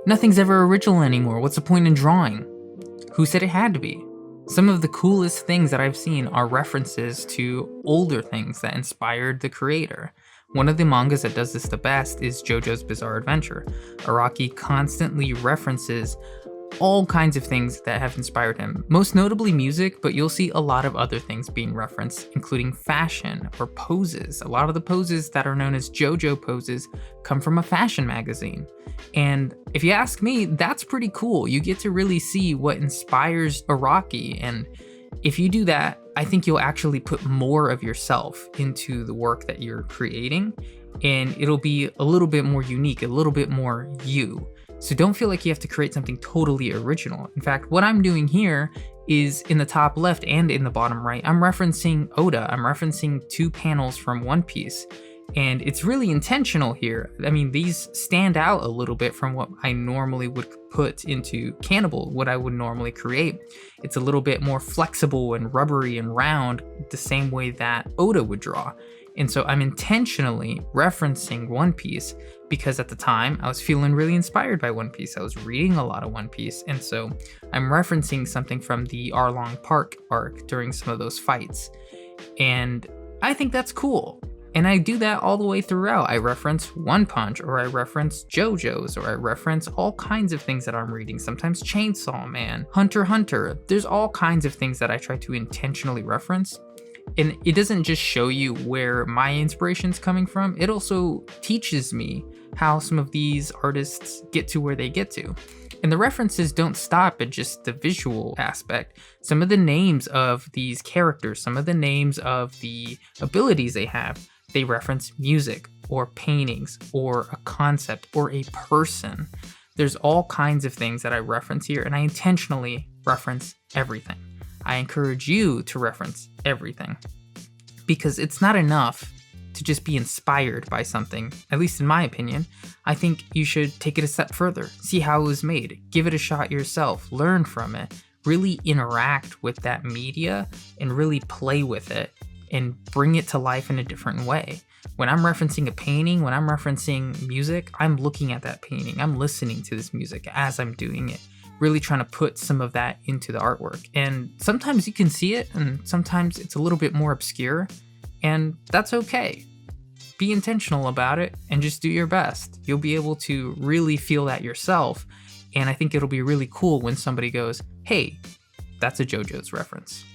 Nothing's ever original anymore. What's the point in drawing? Who said it had to be? Some of the coolest things that I've seen are references to older things that inspired the creator. One of the mangas that does this the best is JoJo's Bizarre Adventure. Araki constantly references all kinds of things that have inspired him, most notably music, but you'll see a lot of other things being referenced, including fashion or poses. A lot of the poses that are known as JoJo poses come from a fashion magazine. And if you ask me, that's pretty cool. You get to really see what inspires Araki, and if you do that, I think you'll actually put more of yourself into the work that you're creating, and it'll be a little bit more unique, a little bit more you. So don't feel like you have to create something totally original. In fact, what I'm doing here is in the top left and in the bottom right, I'm referencing Oda. I'm referencing 2 panels from One Piece. And it's really intentional here. I mean, these stand out a little bit from what I normally would put into Kannibal, what I would normally create. It's a little bit more flexible and rubbery and round, the same way that Oda would draw. And so I'm intentionally referencing One Piece because at the time I was feeling really inspired by One Piece. I was reading a lot of One Piece, and so I'm referencing something from the Arlong Park arc during some of those fights. And I think that's cool. And I do that all the way throughout. I reference One Punch, or I reference JoJo's, or I reference all kinds of things that I'm reading. Sometimes Chainsaw Man, Hunter x Hunter. There's all kinds of things that I try to intentionally reference. And it doesn't just show you where my inspiration's coming from, it also teaches me how some of these artists get to where they get to. And the references don't stop at just the visual aspect. Some of the names of these characters, some of the names of the abilities they have, they reference music or paintings or a concept or a person. There's all kinds of things that I reference here, and I intentionally reference everything. I encourage you to reference everything, because it's not enough to just be inspired by something, at least in my opinion. I think you should take it a step further, see how it was made, give it a shot yourself, learn from it, really interact with that media and really play with it and bring it to life in a different way. When I'm referencing a painting, when I'm referencing music, I'm looking at that painting, I'm listening to this music as I'm doing it, really trying to put some of that into the artwork. And sometimes you can see it, and sometimes it's a little bit more obscure, and that's okay. Be intentional about it and just do your best. You'll be able to really feel that yourself, and I think it'll be really cool when somebody goes, hey, that's a JoJo's reference.